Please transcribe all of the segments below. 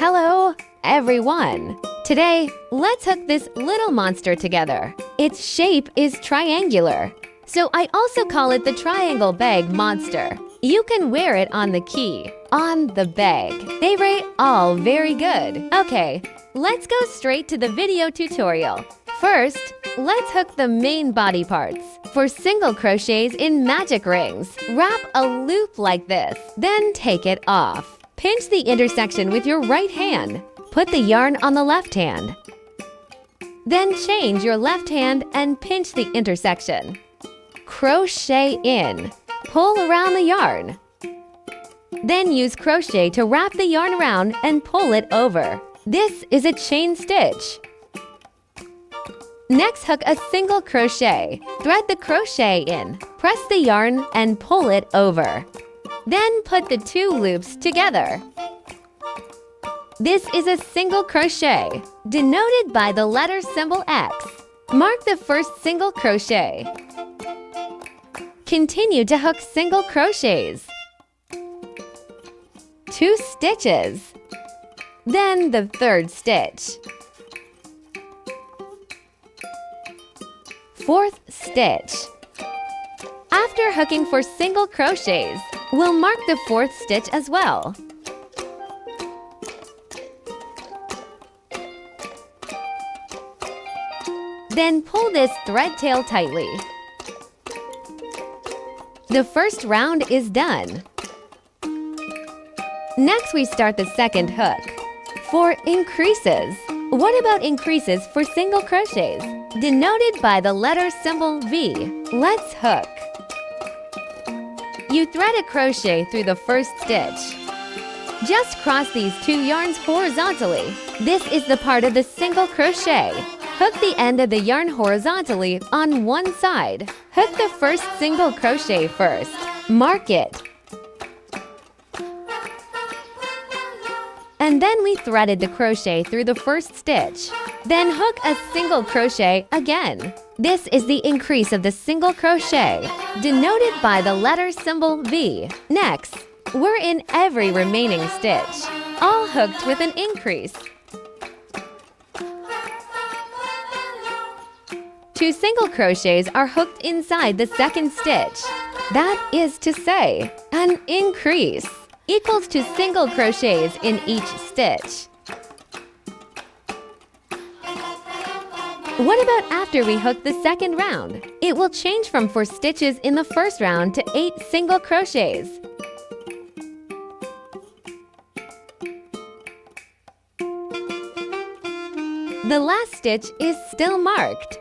Hello, everyone! Today, let's hook this little monster together. Its shape is triangular, so I also call it the triangle bag monster. You can wear it on the key, on the bag. They rate all very good. Okay, let's go straight to the video tutorial. First, let's hook the main body parts. For single crochets in magic rings, wrap a loop like this, then take it off. Pinch the intersection with your right hand. Put the yarn on the left hand. Then change your left hand and pinch the intersection. Crochet in. Pull around the yarn. Then use crochet to wrap the yarn around and pull it over. This is a chain stitch. Next, hook a single crochet. Thread the crochet in. Press the yarn and pull it over. Then put the two loops together. This is a single crochet, denoted by the letter symbol X. Mark the first single crochet. Continue to hook single crochets. 2 stitches. Then the third stitch. 4th stitch. After hooking for single crochets, we'll mark the 4th stitch as well. Then pull this thread tail tightly. The first round is done. Next, we start the second hook. For increases, what about increases for single crochets? Denoted by the letter symbol V. Let's hook. You thread a crochet through the first stitch. Just cross these 2 yarns horizontally. This is the part of the single crochet. Hook the end of the yarn horizontally on one side. Hook the first single crochet first. Mark it. And then we threaded the crochet through the first stitch. Then hook a single crochet again. This is the increase of the single crochet, denoted by the letter symbol V. Next, we're in every remaining stitch, all hooked with an increase. 2 single crochets are hooked inside the second stitch. That is to say, an increase equals to single crochets in each stitch. What about after we hook the second round? It will change from 4 stitches in the first round to 8 single crochets. The last stitch is still marked.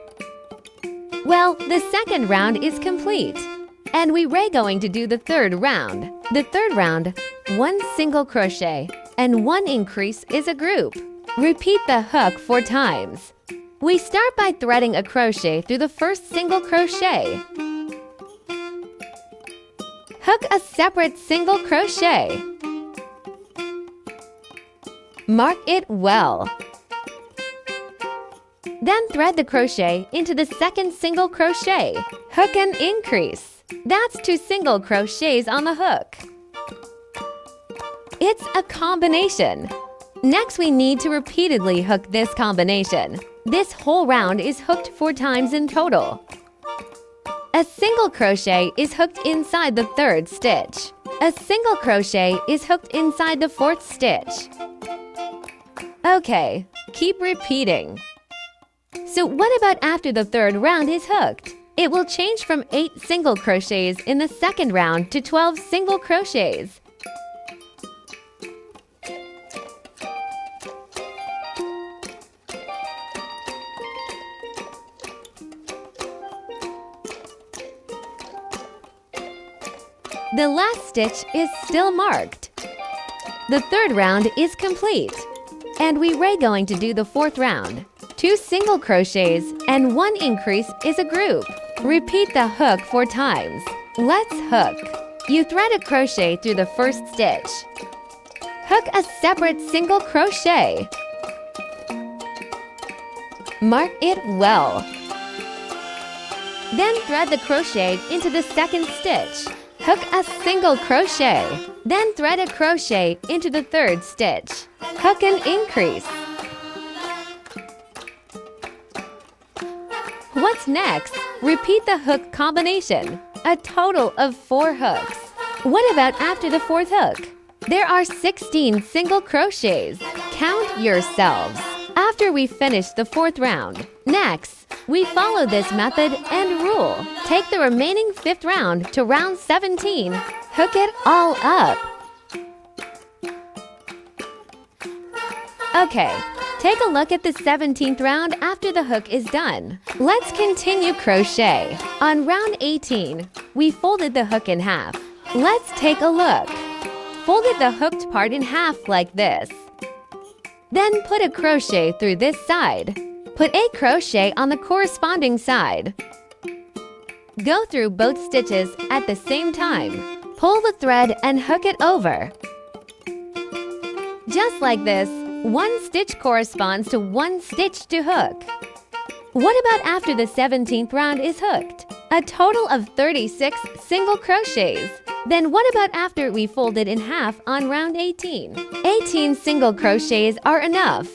Well, the second round is complete, and we're going to do the third round. The third round, 1 single crochet and 1 increase is a group. Repeat the hook 4 times. We start by threading a crochet through the first single crochet. Hook a separate single crochet. Mark it well. Then thread the crochet into the second single crochet. Hook an increase. That's 2 single crochets on the hook. It's a combination. Next, we need to repeatedly hook this combination. This whole round is hooked 4 times in total. A single crochet is hooked inside the 3rd stitch. A single crochet is hooked inside the 4th stitch. Okay, keep repeating. So what about after the 3rd round is hooked? It will change from 8 single crochets in the second round to 12 single crochets. The last stitch is still marked. The 3rd round is complete, and we're going to do the 4th round. 2 single crochets and 1 increase is a group. Repeat the hook 4 times. Let's hook. You thread a crochet through the first stitch. Hook a separate single crochet. Mark it well. Then thread the crochet into the second stitch. Hook a single crochet, then thread a crochet into the third stitch. Hook and increase. What's next? Repeat the hook combination, a total of 4 hooks. What about after the 4th hook? There are 16 single crochets. Count yourselves. After we finish the 4th round. Next, we follow this method and rule. Take the remaining 5th round to round 17. Hook it all up. Okay, take a look at the 17th round after the hook is done. Let's continue crochet. On round 18, we folded the hook in half. Let's take a look. Folded the hooked part in half like this. Then put a crochet through this side. Put a crochet on the corresponding side. Go through both stitches at the same time. Pull the thread and hook it over. Just like this, 1 stitch corresponds to 1 stitch to hook. What about after the 17th round is hooked? A total of 36 single crochets. Then what about after we folded in half on round 18? 18 single crochets are enough.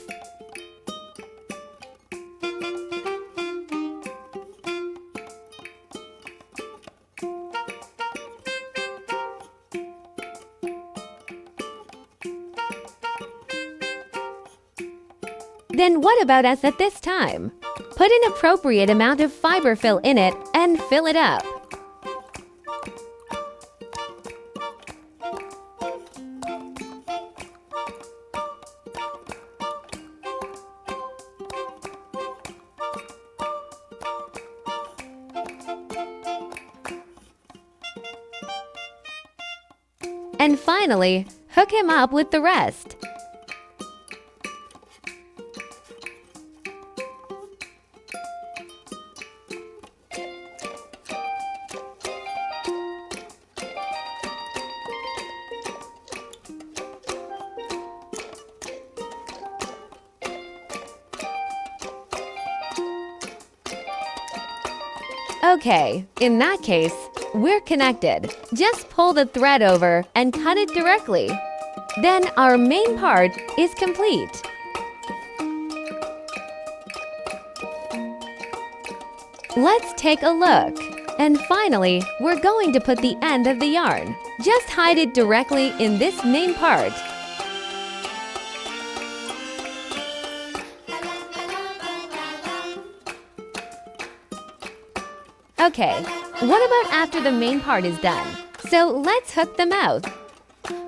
Then what about us at this time? Put an appropriate amount of fiber fill in it and fill it up. And finally, hook him up with the rest. Okay, in that case, we're connected. Just pull the thread over and cut it directly. Then our main part is complete. Let's take a look. And finally, we're going to put the end of the yarn. Just hide it directly in this main part. Okay, what about after the main part is done? So let's hook the mouth.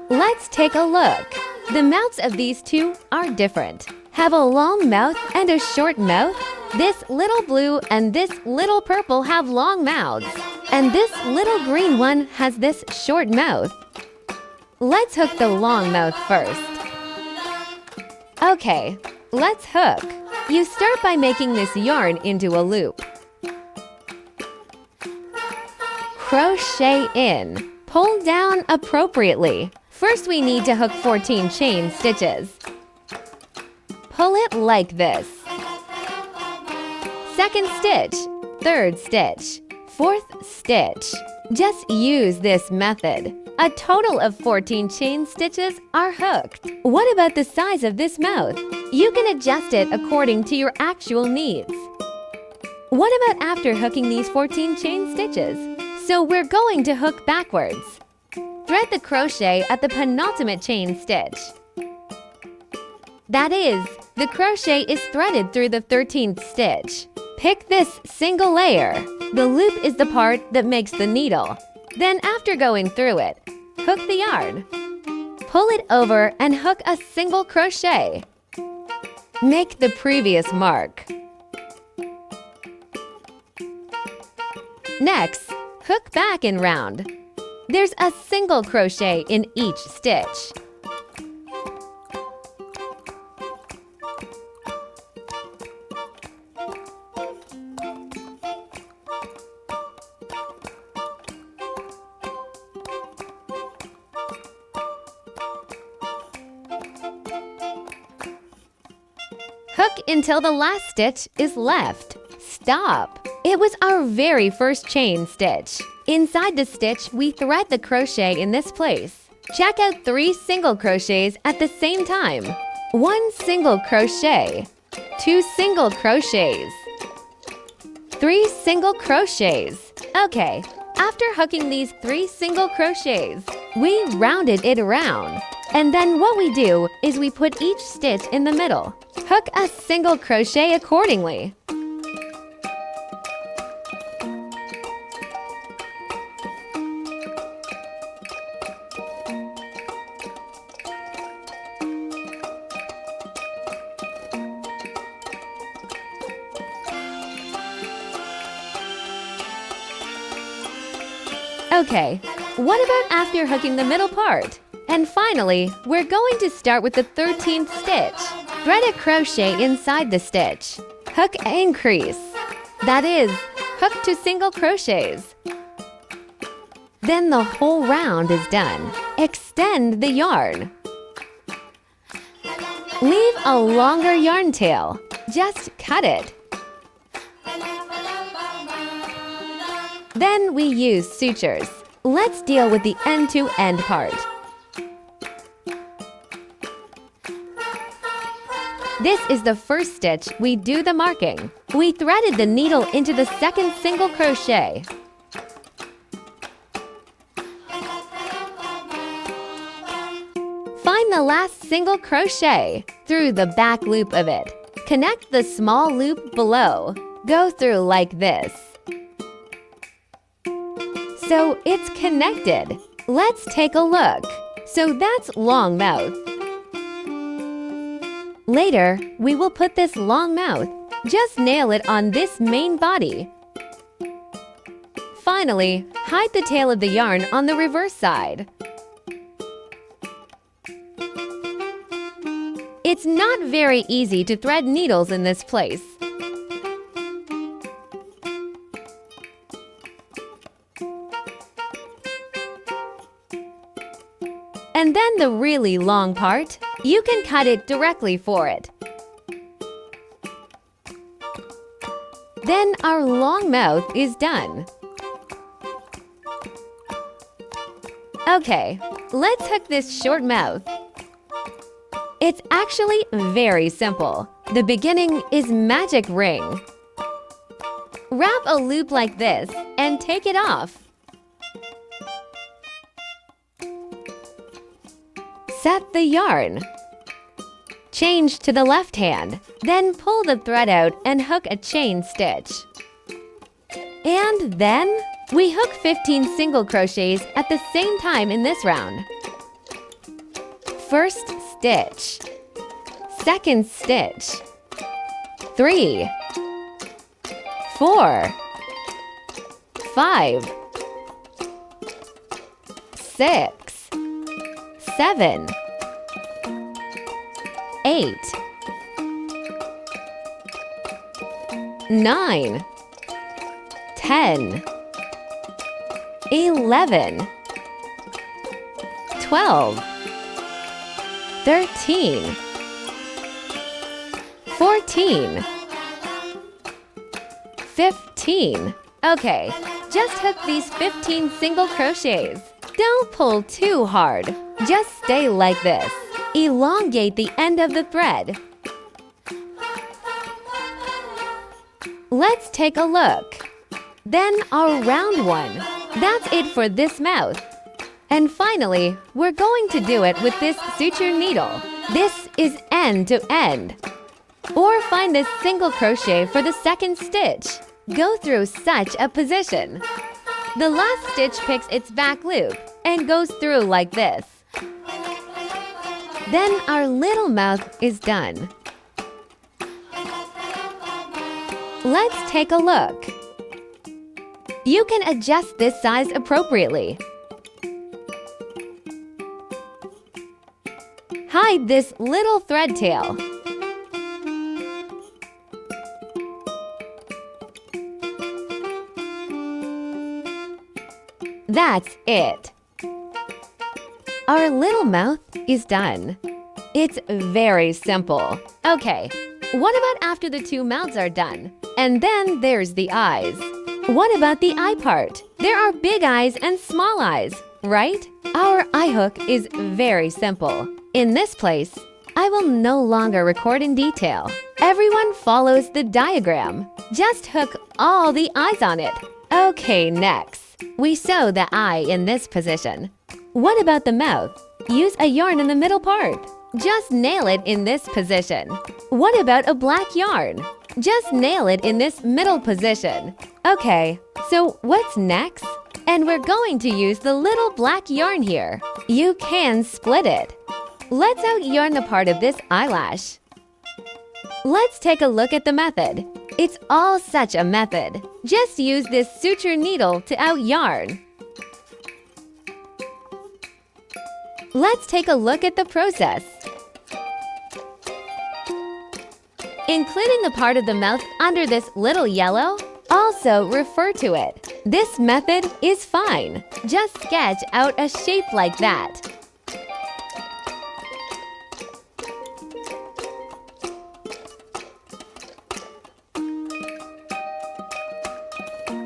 Let's take a look. The mouths of these two are different. Have a long mouth and a short mouth. This little blue and this little purple have long mouths. And this little green one has this short mouth. Let's hook the long mouth first. Okay, let's hook. You start by making this yarn into a loop. Crochet in. Pull down appropriately. First we need to hook 14 chain stitches. Pull it like this. Second stitch, third stitch, fourth stitch. Just use this method. A total of 14 chain stitches are hooked. What about the size of this mouth? You can adjust it according to your actual needs. What about after hooking these 14 chain stitches? So we're going to hook backwards. Thread the crochet at the penultimate chain stitch. That is, the crochet is threaded through the 13th stitch. Pick this single layer. The loop is the part that makes the needle. Then after going through it, hook the yarn. Pull it over and hook a single crochet. Make the previous mark. Next, hook back and round. There's a single crochet in each stitch. Hook until the last stitch is left. Stop. It was our very first chain stitch. Inside the stitch, we thread the crochet in this place. Check out 3 single crochets at the same time. 1 single crochet, 2 single crochets, 3 single crochets. Okay, after hooking these 3 single crochets, we rounded it around. And then what we do is we put each stitch in the middle. Hook a single crochet accordingly. Okay, what about after hooking the middle part? And finally, we're going to start with the 13th stitch. Thread a crochet inside the stitch. Hook increase. That is, hook 2 single crochets. Then the whole round is done. Extend the yarn. Leave a longer yarn tail. Just cut it. Then we use sutures. Let's deal with the end-to-end part. This is the first stitch. We do the marking. We threaded the needle into the second single crochet. Find the last single crochet through the back loop of it. Connect the small loop below. Go through like this. So it's connected. Let's take a look. So that's long mouth. Later, we will put this long mouth. Just nail it on this main body. Finally, hide the tail of the yarn on the reverse side. It's not very easy to thread needles in this place. And then the really long part, you can cut it directly for it. Then our long mouth is done. Okay, let's hook this short mouth. It's actually very simple. The beginning is magic ring. Wrap a loop like this and take it off. Set the yarn. Change to the left hand, then pull the thread out and hook a chain stitch. And then we hook 15 single crochets at the same time in this round. First stitch, second stitch, 3, 4, 5, 6, 7, 8, 9, 10, 11, 12, 13, 14, 15. Okay, just hook these 15 single crochets. Don't pull too hard. Just stay like this. Elongate the end of the thread. Let's take a look. Then our round one. That's it for this mouth. And finally, we're going to do it with this suture needle. This is end to end. Or find this single crochet for the second stitch. Go through such a position. The last stitch picks its back loop and goes through like this. Then our little mouth is done. Let's take a look. You can adjust this size appropriately. Hide this little thread tail. That's it. Our little mouth is done. It's very simple. Okay, what about after the two mouths are done? And then there's the eyes. What about the eye part? There are big eyes and small eyes, right? Our eye hook is very simple. In this place, I will no longer record in detail. Everyone follows the diagram. Just hook all the eyes on it. Okay, next. We sew the eye in this position. What about the mouth? Use a yarn in the middle part. Just nail it in this position. What about a black yarn? Just nail it in this middle position. Okay, so what's next? And we're going to use the little black yarn here. You can split it. Let's out-yarn the part of this eyelash. Let's take a look at the method. It's all such a method. Just use this suture needle to out-yarn. Let's take a look at the process. Including the part of the mouth under this little yellow, also refer to it. This method is fine. Just sketch out a shape like that.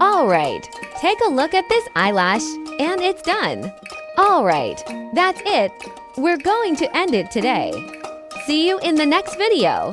Alright, take a look at this eyelash, and it's done. Alright, that's it. We're going to end it today. See you in the next video.